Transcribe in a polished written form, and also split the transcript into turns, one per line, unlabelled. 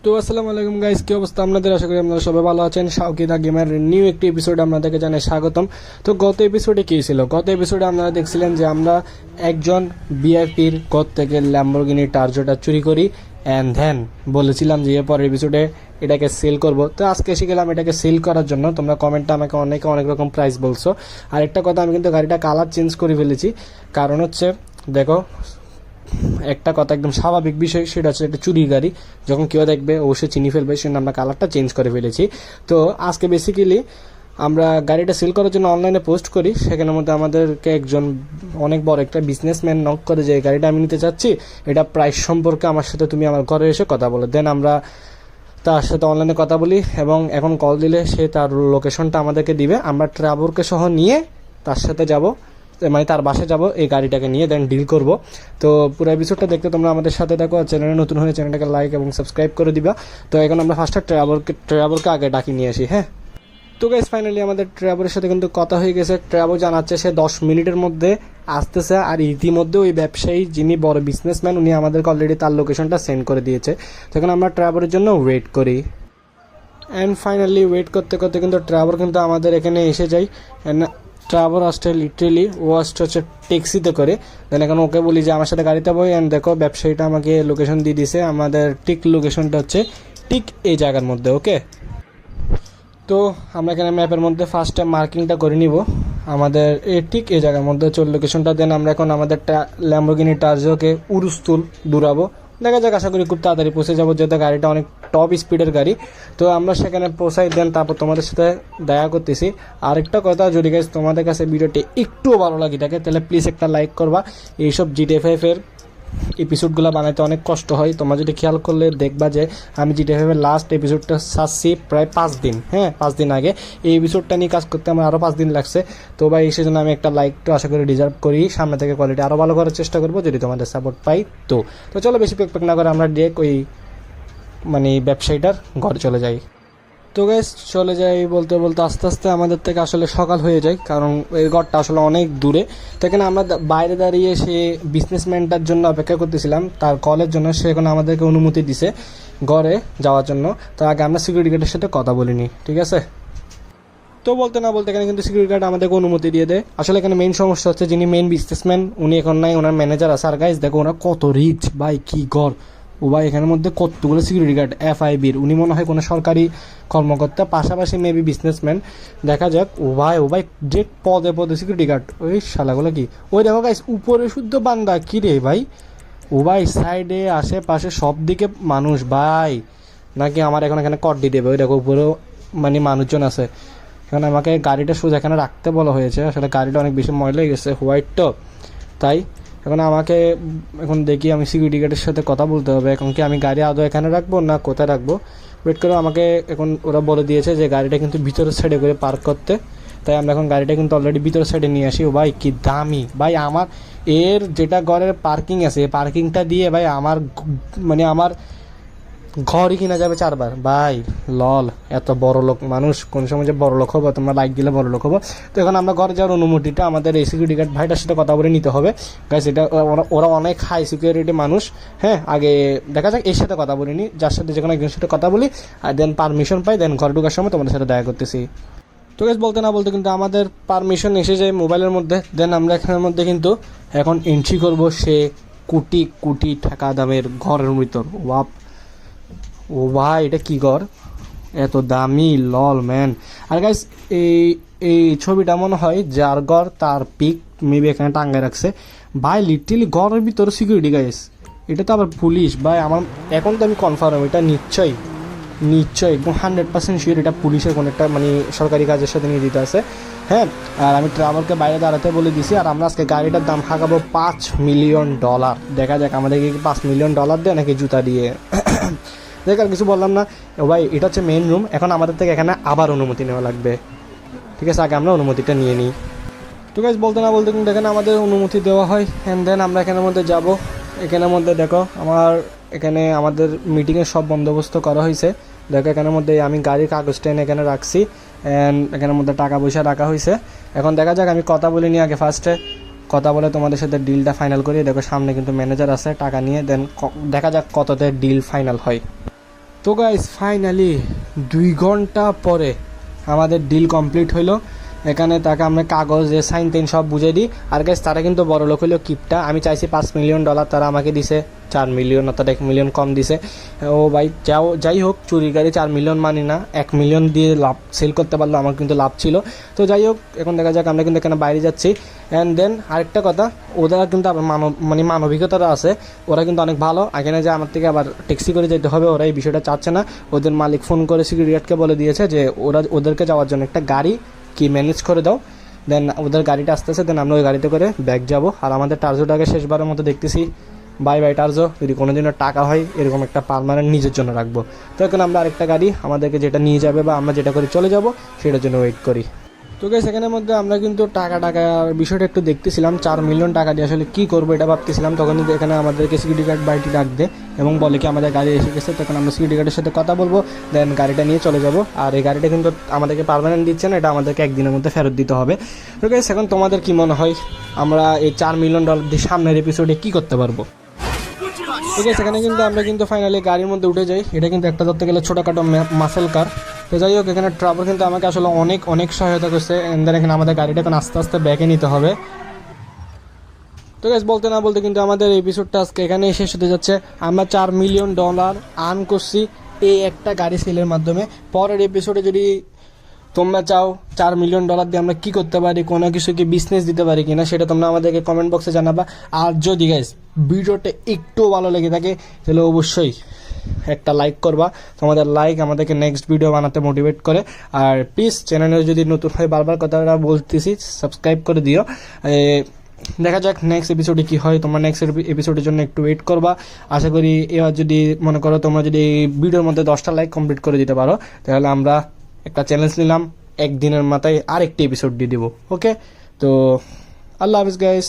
তো আসসালামু আলাইকুম গাইস, কি অবস্থা আপনাদের? আশা করি আপনারা সবাই ভালো আছেন। শাওকিদা গেমার নিউ একটি এপিসোডে আপনাদেরকে জানাই স্বাগতম। তো গত এপিসোডে কী ছিল? গত এপিসোডে আপনারা দেখছিলেন যে আমরা একজন ভিআইপির ঘর থেকে ল্যাম্বরগিনি টার্জোটা চুরি করি অ্যান্ড দেন বলেছিলাম যে এরপর এপিসোডে এটাকে সেল করব। তো আজকে এসে গেলাম এটাকে সেল করার জন্য। তোমরা কমেন্টে আমাকে অনেক রকম প্রাইস বলছো। আর একটা কথা, আমি কিন্তু গাড়িটা কালার চেঞ্জ করে ফেলেছি। কারণ হচ্ছে দেখো, একটা কথা একদম স্বাভাবিক বিষয়, সেটা হচ্ছে একটা চুরির গাড়ি, যখন কেউ দেখবে অবশ্যই চিনি ফেলবে, সেজন্য আমরা কালারটা চেঞ্জ করে ফেলেছি। তো আজকে বেসিক্যালি আমরা গাড়িটা সেল করার জন্য অনলাইনে পোস্ট করি, সেখানের মধ্যে আমাদেরকে একজন অনেক বড় একটা বিজনেসম্যান নক করে যে গাড়িটা আমি নিতে চাচ্ছি, এটা প্রাইস সম্পর্কে আমার সাথে তুমি আমার ঘরে এসে কথা বলো। দেন আমরা তার সাথে অনলাইনে কথা বলি এবং এখন কল দিলে সে তার লোকেশনটা আমাদেরকে দিবে। আমরা ট্রাভেলকে সহ নিয়ে তার সাথে যাব, মানে তার বাসায় যাব এই গাড়িটাকে নিয়ে, দেন ডিল করব। তো পুরো এপিসোডটা দেখতে তোমরা আমাদের সাথে দেখো। চ্যানেলে নতুন হলে চ্যানেলটাকে লাইক এবং সাবস্ক্রাইব করে দিবা। তো এখন আমরা ফার্স্টে ট্রাভেলকে আগে ডাকি নিয়ে আসি। হ্যাঁ, তো গাইস ফাইনালি আমাদের ট্রাভেলের সাথে কিন্তু কথা হয়ে গেছে। ট্রাভেল জানাচ্ছে সে 10 মিনিটের মধ্যে আসতেছে। আর ইতিমধ্যে ওই ব্যবসায়ী যিনি বড় বিজনেসম্যান, উনি আমাদেরকে অলরেডি তার লোকেশনটা সেন্ড করে দিয়েছে। তো এখন আমরা ট্রাভেলের জন্য ওয়েট করি। অ্যান্ড ফাইনালি ওয়েট করতে করতে কিন্তু ট্রাভেল কিন্তু আমাদের এখানে এসে যায়। অ্যান্ড ট্রাভেল আসছে লিটারেলি, ও আসছে হচ্ছে ট্যাক্সিতে করে। দেন এখন ওকে বলি যে আমার সাথে গাড়িতে বই। অ্যান্ড দেখো ব্যবসায়ীটা আমাকে লোকেশন দিয়ে দিছে। আমাদের ঠিক লোকেশনটা হচ্ছে ঠিক এই জায়গার মধ্যে। ওকে, তো আমরা এখানে ম্যাপের মধ্যে ফার্স্টে মার্কিংটা করে নিব আমাদের ঠিক এই জায়গার মধ্যে চল লোকেশনটা। দেন আমরা এখন আমাদের ল্যাম্বরগিনি টার্জোকে উরুস্তুল দূরাবো। দেখা যাক, আশা করি খুব তাড়াতাড়ি পৌঁছে যাবো, যেহেতু গাড়িটা অনেক টপ স্পিডের গাড়ি। তো আমরা সেখানে পৌঁছাই, দেন তারপর তোমাদের সাথে দেখা করতেছি। আরেকটা কথা, যদি গাইস তোমাদের কাছে ভিডিওটি একটু ভালো লাগে থাকে, তাহলে প্লিজ একটা লাইক করবা। এইসব জিটিএফএফের এপিসোডগুলো বানাইতে অনেক কষ্ট হয়। তোমরা যদি খেয়াল করলে দেখবা যে আমি জিটিএফএফের লাস্ট এপিসোডটা ছাড়ছি প্রায় 5 দিন, 5 দিন আগে। এই এপিসোডটা নিয়ে কাজ করতে আমার আরও 5 দিন লাগছে। তো ভাই সেজন্য আমি একটা লাইক তো আশা করি ডিজার্ভ করি। সামনে থেকে কোয়ালিটি আরও ভালো করার চেষ্টা করবো যদি তোমাদের সাপোর্ট পাই। তো চলো বেশি পেক না করে আমরা ডিরেক্ট ওই মানে ব্যবসায়ীটার ঘরে চলে যাই। তো গাইস চলে যাই বলতে বলতে আস্তে আস্তে আমাদের থেকে আসলে সকাল হয়ে যায়, কারণ এই ঘরটা আসলে অনেক দূরে। তো এখানে আমরা বাইরে দাঁড়িয়ে সে বিজনেসম্যানটার জন্য অপেক্ষা করতেছিলাম, তার কলের জন্য। সে এখন আমাদেরকে অনুমতি দিছে ঘরে যাওয়ার জন্য। তো আগে আমরা সিকিউরিটি গার্ডের সাথে কথা বলিনি, ঠিক আছে? তো বলতে না বলতে এখানে কিন্তু সিকিউরিটি গার্ড আমাদেরকে অনুমতি দিয়ে দেয়। আসলে এখানে মেইন সমস্যা হচ্ছে যিনি মেইন বিজনেসম্যান উনি এখন নাই, ওনার ম্যানেজার আছে। আর গাইস দেখো ওরা কত রিচ ভাই, কি ঘর! ও ভাই এখানের মধ্যে কতগুলো সিকিউরিটি গার্ড এফআইবির। উনি মনে হয় কোনো সরকারি কর্মকর্তা, পাশাপাশি মেবি বিজনেসম্যান। দেখা যাক। ও ভাই যে পদে পদে সিকিউরিটি গার্ড, ওই শালাগুলো কি! ওই দেখো গাইস উপরে শুদ্ধ বান্দা, কি রে ভাই! ও ভাই সাইডে আশেপাশে সব দিকে মানুষ ভাই, নাকি আমার এখন এখানে কর দিয়ে দেবে। ওই দেখো উপরেও মানে মানুষজন আছে। এখন আমাকে গাড়িটা সোজা এখানে রাখতে বলা হয়েছে। আসলে গাড়িটা অনেক বেশি ময়লা হয়ে গেছে, হোয়াইট তো, তাই এখন আমাকে এখন দেখি আমি সিকিউরিটি গার্ডের সাথে কথা বলতে হবে। এখন কি আমি গাড়ি আদৌ এখানে রাখবো না কোথায় রাখবো? ওয়েট করে আমাকে এখন ওরা বলে দিয়েছে যে গাড়িটা কিন্তু ভিতরের সাইডে করে পার্ক করতে। তাই আমরা এখন গাড়িটা কিন্তু অলরেডি ভিতরের সাইডে নিয়ে আসি। ও ভাই কি দামি ভাই! আমার এর যেটা ঘরের পার্কিং আছে, এই পার্কিংটা দিয়ে ভাই আমার মানে আমার ঘরই কিনা যাবে 4 বার ভাই। লল, এত বড় লোক মানুষ কোন সময় যে বড় লোক হবো, তোমরা লাইক দিলে বড় লোক হবো। তো এখন আমরা ঘরে যাওয়ার অনুমতিটা আমাদের এই সিকিউরিটি গার্ড ভাইটার সাথে কথা বলে নিতে হবে। গাইস এটা ওরা অনেক হাই সিকিউরিটি মানুষ। হ্যাঁ, আগে দেখা যাক এর সাথে কথা বলিনি, যার সাথে যে কোনো একজনের সাথে কথা বলি, আর দেন পারমিশন পাই, দেন ঘরে ঢোকার সময় তোমাদের সাথে দেখা করতেছি। তো গাইস বলতে না বলতে কিন্তু আমাদের পারমিশন এসে যায় মোবাইলের মধ্যে। দেন আমরা এখানের মধ্যে কিন্তু এখন এন্ট্রি করবো সে কোটি কোটি টাকা দামের ঘরের ভিতর। ওয়াপ! ও ভাই এটা কি ঘর, এত দামি! লল ম্যান। আর গাইস এই এই ছবিটা মনে হয় যার ঘর তার পিক মেবি এখানে টাঙ্গায় রাখছে ভাই। লিটারালি ঘরের ভিতরে সিকিউরিটি গাইস, এটা তো আবার পুলিশ ভাই। আমার এখন তো আমি কনফার্ম এটা নিশ্চয়ই একদম 100% শিওর এটা পুলিশের কোনো একটা মানে সরকারি কাজের সাথে নিয়ে দিতে আছে। হ্যাঁ, আর আমি ট্রাভেলকে বাইরে দাঁড়াতে বলে দিছি। আর আমরা আজকে গাড়িটার দাম হাঁকাবো $5 মিলিয়ন। দেখা যাক আমাদেরকে কি $5 মিলিয়ন দেয় নাকি জুতা দিয়ে। দেখ আর কিছু বললাম না। ও ভাই এটা হচ্ছে মেন রুম। এখন আমাদের থেকে এখানে আবার অনুমতি নেওয়া লাগবে, ঠিক আছে? আগে আমরা অনুমতিটা নিয়ে নিই। তো গাইস বলতে না বলতে কিন্তু এখানে আমাদের অনুমতি দেওয়া হয়। অ্যান্ড দেন আমরা এখানের মধ্যে যাব। এখানের মধ্যে দেখো এখানে আমাদের মিটিংয়ের সব বন্দোবস্ত করা হয়েছে। দেখো এখানের মধ্যে আমি গাড়ির কাগজটা এনে এখানে রাখছি। অ্যান্ড এখানের মধ্যে টাকা পয়সা রাখা হয়েছে। এখন দেখা যাক, আমি কথা বলে নিই আগে ফার্স্টে। কথা বলে তোমাদের সাথে ডিলটা ফাইনাল করি। দেখো সামনে কিন্তু ম্যানেজার আছে টাকা নিয়ে। দেন দেখা যাক কততে ডিল ফাইনাল হয়। তো গাইস ফাইনালি 2 ঘন্টা পরে আমাদের ডিল কমপ্লিট হইলো। এখানে তাকে আমরা কাগজে সাইন টাইন সব বুঝে দিই। আর গাইস তারা কিন্তু বড় লোক হইলো কিপটা। আমি চাইছি $5 মিলিয়ন, তারা আমাকে দিছে 4 মিলিয়ন, অর্থাৎ 1 মিলিয়ন কম দিছে। ও ভাই যাই হোক, চুরি গাড়ি 4 মিলিয়ন মানি না, 1 মিলিয়ন দিয়ে লাভ সেল করতে পারলো, আমার কিন্তু লাভ ছিল। তো যাই হোক, এখন দেখা যাক, আমরা কিন্তু এখানে বাইরে যাচ্ছি। অ্যান্ড দেন আরেকটা কথা, ওরা কিন্তু আবার মানবিকতাটা আছে, ওরা কিন্তু অনেক ভালো। এখানে যে আমার থেকে আবার ট্যাক্সি করে যেতে হবে, ওরা এই বিষয়টা চাচ্ছে না। ওদের মালিক ফোন করে সিকিউরিটি গার্ডকে বলে দিয়েছে যে ওদেরকে যাওয়ার জন্য একটা গাড়ি কি ম্যানেজ করে দাও। দেন ওদের গাড়িটা আসতেছে, দেন আমরা ওই গাড়িতে করে ব্যাগ যাব। আর আমাদের টার্জোটাকে শেষবারের মতো দেখতেছি। বাই বাই টার্জো, যদি কোনো দিনও টাকা হয় এরকম একটা পার্মানেন্ট নিজের জন্য রাখবো। তো এখন আমরা আরেকটা গাড়ি আমাদেরকে যেটা নিয়ে যাবে বা আমরা যেটা করে চলে যাব সেটার জন্য ওয়েট করি। তো গাইস সেখানের মধ্যে আমরা কিন্তু টাকার বিষয়টা একটু দেখতেছিলাম। 4 মিলিয়ন টাকা দিয়ে আসলে কী করবো এটা ভাবতেছিলাম। তখন কিন্তু এখানে আমাদেরকে সিকিউরিটি গার্ড বাড়িটি ডাক দে এবং বলে কি আমাদের গাড়ি এসে গেছে। তখন আমরা সিকিউরিটি গার্ডের সাথে কথা বলবো, দেন গাড়িটা নিয়ে চলে যাব। আর এই গাড়িটা কিন্তু আমাদেরকে পার্মানেন্ট দিচ্ছে না, এটা আমাদেরকে একদিনের মধ্যে ফেরত দিতে হবে। তো গাইস এখন তোমাদের কি মনে হয় আমরা এই $4 মিলিয়ন দিয়ে সামনের এপিসোডে কী করতে পারবো? ঠিক আছে, সেখানে কিন্তু আমরা কিন্তু ফাইনালি গাড়ির মধ্যে উঠে যাই। এটা কিন্তু একটা ধরতে গেলে ছোটোখাটো মাসেল কার। তো যাই হোক, এখানে ট্রাভেল কিন্তু আমাকে আসলে অনেক অনেক সহায়তা করছে। এন্ড এখানে আমাদের গাড়িটা এখন আস্তে আস্তে ব্যাকে নিতে হবে। তো গাইস বলতে না বলতে কিন্তু আমাদের এপিসোডটা আজকে এখানেই শেষ হতে যাচ্ছে। আমরা $4 মিলিয়ন আর্ন করছি এই একটা গাড়ি সেলের মাধ্যমে। পরের এপিসোডে যদি তোমরা চাও $4 মিলিয়ন দিয়ে আমরা কী করতে পারি, কোনো কিছু কি বিজনেস দিতে পারি কিনা, সেটা তোমরা আমাদেরকে কমেন্ট বক্সে জানাবা। আর যদি গাইস ভিডিওটা একটু ভালো লেগে থাকে তাহলে অবশ্যই একটা লাইক করবা। তোমাদের লাইক আমাদেরকে নেক্সট ভিডিও বানাতে মোটিভেট করে। আর প্লিজ চ্যানেলে যদি নতুন হয়, বারবার কথাটা বলতেছি, সাবস্ক্রাইব করে দিও। দেখা যাক নেক্সট এপিসোডে কী হয়। তোমরা নেক্সট এপিসোডের জন্য একটু ওয়েট করবা। আশা করি এবার যদি মনে করো তোমরা যদি এই ভিডিওর মধ্যে 10টা লাইক কমপ্লিট করে দিতে পারো, তাহলে আমরা একটা চ্যালেঞ্জ নিলাম, একদিনের মাথায় আরেকটি এপিসোড দিয়ে দেবো। ওকে, তো আল্লাহ হাফিজ গাইস।